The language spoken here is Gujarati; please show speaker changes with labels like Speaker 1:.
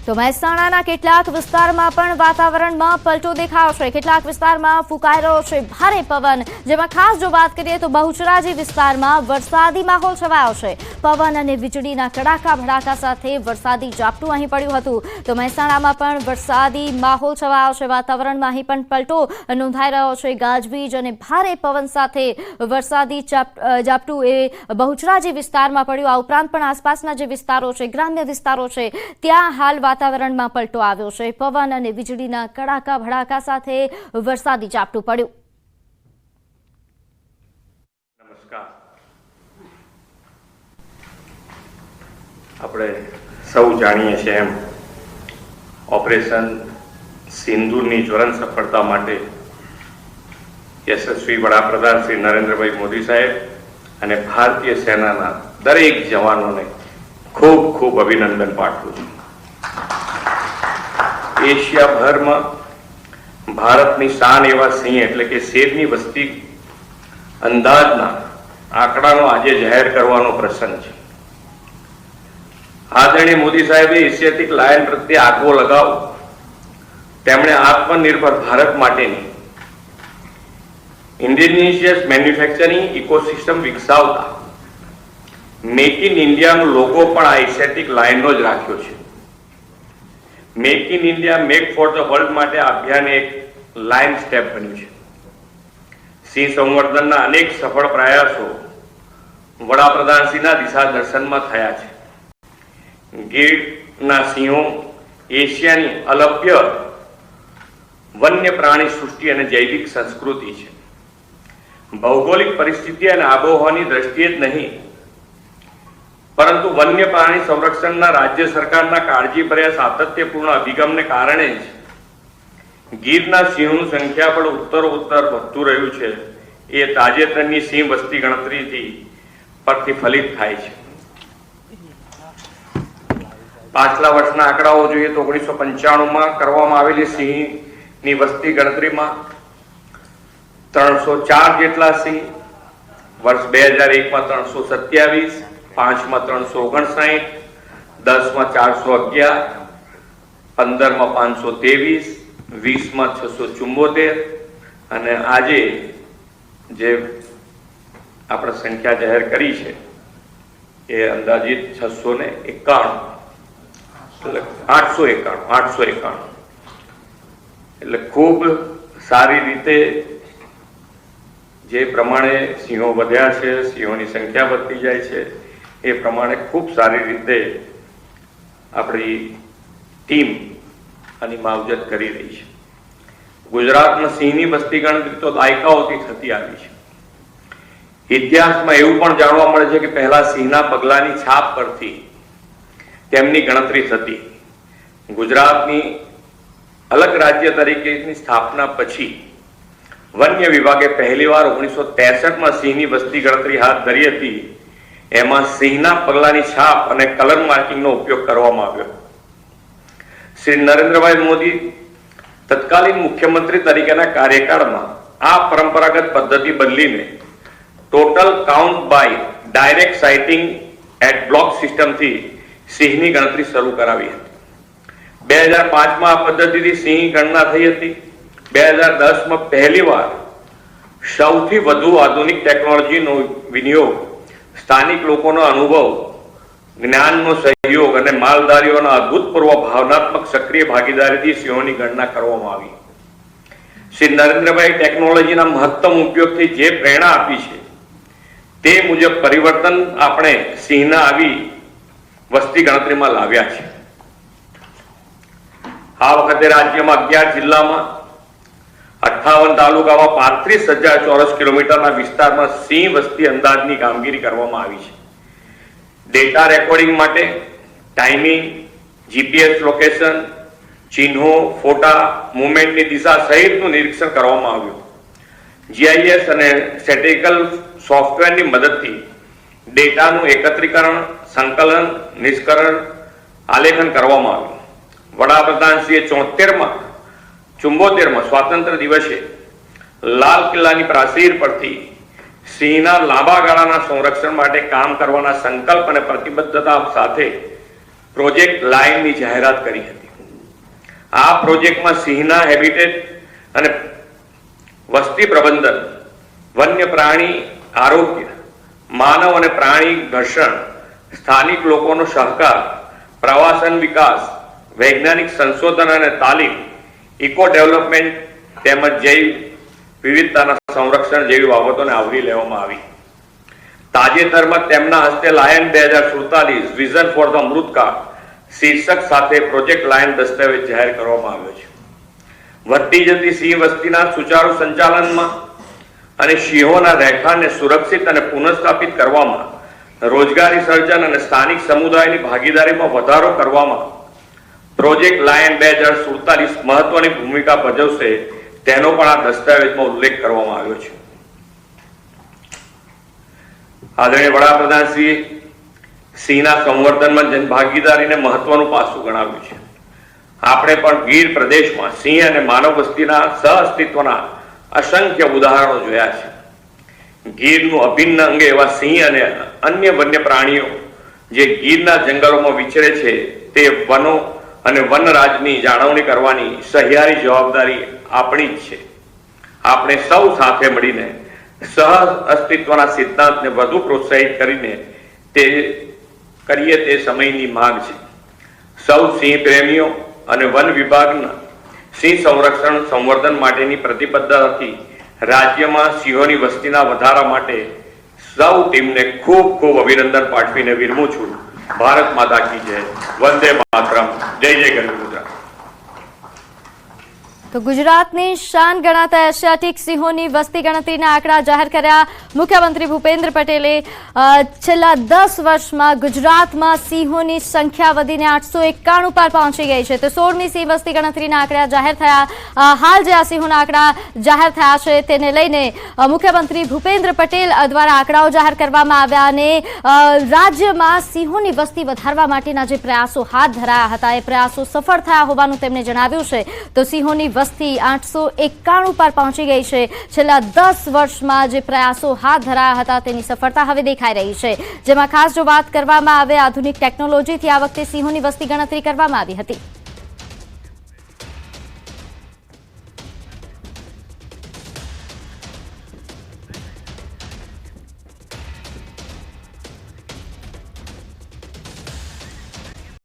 Speaker 1: તો મહેસાણાના કેટલાક વિસ્તારમાં પણ વાતાવરણમાં પલટો દેખાયો છે। કેટલાક વિસ્તારમાં ફૂંકાઈ રહ્યો છે ભારે પવન, જેમાં ખાસ જો વાત કરીએ તો બહુચરાજી વિસ્તારમાં વરસાદી માહોલ છવાયો છે। પવન અને વીજળીના કડાકા ભડાકા સાથે વરસાદી ઝાપટું અહીં પડ્યું હતું। તો મહેસાણામાં પણ વરસાદી માહોલ છવાયો છે। વાતાવરણમાં અહીં પણ પલટો નોંધાઈ રહ્યો છે। ગાજવીજ અને ભારે પવન સાથે વરસાદી ઝાપટું એ બહુચરાજી વિસ્તારમાં પડ્યું। આ ઉપરાંત પણ આસપાસના જે વિસ્તારો છે, ગ્રામ્ય વિસ્તારો છે, ત્યાં હાલ વાતાવરણમાં પલટો આવ્યો છે। પવન અને વીજળીના કડાકા ભડાકા સાથે વરસાદી ઝાપટું પડ્યું।
Speaker 2: નમસ્કાર, આપણે સૌ જાણીએ છીએ એમ ઓપરેશન સિંદૂરની જ્વલંત સફળતા માટે યશસ્વી વડાપ્રધાન શ્રી નરેન્દ્રભાઈ મોદી સાહેબ અને ભારતીય સેનાના દરેક જવાનોને ખૂબ ખૂબ અભિનંદન પાઠવું છું। એશિયાભરમાં ભારતની શાન એવા સિંહ એટલે કે શેરની વસ્તી અંદાજના આંકડાનો આજે જાહેર કરવાનો પ્રસંગ છે। આદરણીય મોદી સાહેબે એશિયાટિક લાયન પ્રત્યે આગવો લગાવ તેમણે આત્મનિર્ભર ભારત માટેની ઇન્ડિજિનિયસ મેન્યુફેક્ચરિંગ ઇકોસિસ્ટમ વિકસાવતા મેક ઇન ઇન્ડિયાનો લોગો પણ આ એશિયાટિક લાયનનો જ રાખ્યો છે। Make in India make for the world માટે આ અભિયાન એક લાઇન સ્ટેપ બન્યું છે। સિંહ સંવર્ધનના અનેક સફળ પ્રયાસો વડાપ્રધાનશ્રીના દિશા દર્શનમાં થયા છે। ગીરના સિંહો એશિયાની અલભ્ય વન્ય પ્રાણી સૃષ્ટિ અને જૈવિક સંસ્કૃતિ છે। ભૌગોલિક પરિસ્થિતિ અને આબોહવાની દ્રષ્ટિએ જ નહીં, પરંતુ વન્ય પ્રાણી સંરક્ષણના રાજ્ય સરકારના કાળજીભર્યા સાતત્યપૂર્ણ અભિગમને કારણે જ ગીરના સિંહોનું સંખ્યાબળ ઉત્તરોત્તર વધતું રહ્યું છે। એ તાજેતરની સિંહ વસ્તી ગણતરીથી પ્રતિફલિત થાય છે। પાછલા વર્ષના આંકડાઓ જોઈએ તો 1995માં કરવામાં આવેલી સિંહની વસ્તી ગણતરીમાં 304 જેટલા સિંહ, વર્ષ 2001માં 327, 5માં 359, 10માં 411, 15માં 523, 20માં 674 અને આજે જે આપણે સંખ્યા જાહેર કરી છે એ અંદાજિત 691, એટલે 891 એટલે ખૂબ સારી રીતે જે પ્રમાણે સિંહો વધ્યા છે, સિંહોની સંખ્યા વધતી જાય છે, એ પ્રમાણે ખૂબ સારી રીતે આપણી ટીમ આની માવજત કરી રહી છે। ગુજરાતમાં સિંહની વસ્તી ગણતરી તો દાયકાઓથી થતી આવી છે। ઇતિહાસમાં એવું પણ જાણવા મળે છે કે પહેલા સિંહના પગલાની છાપ પરથી તેમની ગણતરી થતી। ગુજરાતની અલગ રાજ્ય તરીકેની સ્થાપના પછી વન્ય વિભાગે પહેલીવાર 1963માં સિંહની વસ્તી ગણતરી હાથ ધરી હતી। એમાં સિંહના પગલાની છાપ અને કલર માર્કિંગનો ઉપયોગ કરવામાં આવ્યો। શ્રી નરેન્દ્રભાઈ મોદી તત્કાલીન મુખ્યમંત્રી તરીકેના કાર્યકાળમાં આ પરંપરાગત પદ્ધતિ બદલીને total count by direct sighting at block સિસ્ટમથી સિંહની ગણતરી શરૂ કરાવી હતી। 2005માં આ પદ્ધતિથી સિંહ ગણના થઈ હતી। 2010માં પહેલીવાર સૌથી વધુ આધુનિક ટેકનોલોજીનો વિનિયોગ, સ્થાનિક લોકોનો અનુભવ, જ્ઞાનનો સહયોગ અને માલધારીઓના અભૂતપૂર્વ ભાવનાત્મક સક્રિય ભાગીદારીથી સિંહોની ગણના કરવામાં આવી। શ્રી નરેન્દ્રભાઈ ટેકનોલોજીના મહત્તમ ઉપયોગથી જે પ્રેરણા આપી છે તે મુજબ પરિવર્તન આપણે સિંહના આવી વસ્તી ગણતરીમાં લાવ્યા છે। આ વખતે રાજ્યમાં 11 જિલ્લામાં 58 તાલુકામાં 35,000 ચોરસ કિલોમીટરના વિસ્તારમાં સિંહ વસ્તી અંદાજની કામગીરી કરવામાં આવી છે। ડેટા રેકોર્ડિંગ માટે ટાઈમિંગ, જીપીએસ લોકેશન, ચિહ્નો, ફોટા, મુવમેન્ટની દિશા સહિતનું નિરીક્ષણ કરવામાં આવ્યું। જીઆઈએસ અને સ્ટેટિકલ સોફ્ટવેરની મદદથી ડેટાનું એકત્રીકરણ, સંકલન, નિષ્કરણ, આલેખન કરવામાં આવ્યું। વડાપ્રધાનશ્રીએ 74માં સ્વાતંત્ર્ય દિવસે લાલ કિલ્લાની પ્રાચીર પરથી સિંહના લાંબા ગાળાના સંરક્ષણ માટે કામ કરવાના સંકલ્પ અને પ્રતિબદ્ધતા સાથે પ્રોજેક્ટ લાયનની જાહેરાત કરી હતી. આ પ્રોજેક્ટમાં સિંહના હેબિટેટ અને વસ્તી પ્રબંધન, વન્ય પ્રાણી આરોગ્ય, માનવ અને પ્રાણી ઘર્ષણ, સ્થાનિક લોકોનો સહકાર, પ્રવાસન વિકાસ, વૈજ્ઞાનિક સંશોધન અને તાલીમ, ઇકો ડેવલપમેન્ટ તેમજ જૈવ વિવિધતાના સંરક્ષણ જેવી બાબતોને આવરી લેવામાં આવી. તાજેતરમાં તેમના હસ્તે લાયન 2047 વિઝન ફોર ધ અમૃતકાળ શીર્ષક સાથે પ્રોજેક્ટ લાયન દસ્તાવેજ જાહેર કરવામાં આવ્યો છે. વધતી જતી સિંહ વસ્તીના સુચારુ સંચાલનમાં અને સિંહોના રહેઠાણને સુરક્ષિત અને પુનઃસ્થાપિત કરવામાં, રોજગારી સર્જન અને સ્થાનિક સમુદાયની ભાગીદારીમાં વધારો કરવામાં પ્રોજેક્ટ લાયન 2047 મહત્વની ભૂમિકા ભજવશે તેનો પણ આ દસ્તાવેજમાં ઉલ્લેખ કરવામાં આવ્યો છે. આદરણીય વડાપ્રધાનશ્રીએ સિંહના સંવર્ધનમાં જનભાગીદારીને મહત્વનું પાસું ગણાવ્યું છે. આપણે પણ ગીર પ્રદેશમાં સિંહ અને માનવ વસ્તીના સહઅસ્તિત્વના અસંખ્ય ઉદાહરણો જોયા છે. ગીરનું અભિન્ન અંગ એવા સિંહ અને અન્ય વન્ય પ્રાણીઓ જે ગીરના જંગલોમાં વિચરે છે તે વનો અને વનરાજની જાળવણી કરવાની સહિયારી જવાબદારી આપણી જ છે. આપણે સૌ સાથે મળીને સહ અસ્તિત્વના સિદ્ધાંતને વધુ પ્રોત્સાહિત કરીને તે સમયની માંગ છે. સૌ સિંહ પ્રેમીઓ અને વન વિભાગના સિંહ સંવર્ધન માટેની પ્રતિબદ્ધતાથી રાજ્યમાં સિંહોની વસ્તીના વધારા માટે સૌ ટીમને ખૂબ ખૂબ અભિનંદન પાઠવીને વિરમું છું. ભારત માતા કી જય. વંદે માતરમ. જય જય ગરવી ગુજરાત.
Speaker 1: તો ગુજરાતની શાન ગણાતા એશિયાટિક સિંહોની વસ્તી ગણતરીના આંકડા જાહેર કર્યા. મુખ્યમંત્રી ભૂપેન્દ્ર પટેલે છેલ્લા 10 વર્ષમાં ગુજરાતમાં સિંહોની સંખ્યા વધીને 891 પર પહોંચી ગઈ છે. તો 16મી સિંહ વસ્તી ગણતરીના આંકડા જાહેર થયા. હાલ જે આ સિંહોના આંકડા જાહેર થયા છે તેને લઈને મુખ્યમંત્રી ભૂપેન્દ્ર પટેલ દ્વારા આંકડાઓ જાહેર કરવામાં આવ્યા અને રાજ્યમાં સિંહોની વસ્તી વધારવા માટેના જે પ્રયાસો હાથ ધરાયા હતા એ પ્રયાસો સફળ થયા હોવાનું તેમણે જણાવ્યું છે. તો સિંહોની વસ્તી 891 પર પહોંચી ગઈ છે. છેલ્લા 10 વર્ષમાં જે પ્રયાસો હાથ ધરાયા હતા તેની સફળતા હવે દેખાઈ રહી છે. જેમાં ખાસ જો વાત કરવામાં આવે આધુનિક ટેકનોલોજીથી આ વખતે સિંહોની વસ્તી ગણતરી કરવામાં આવી હતી.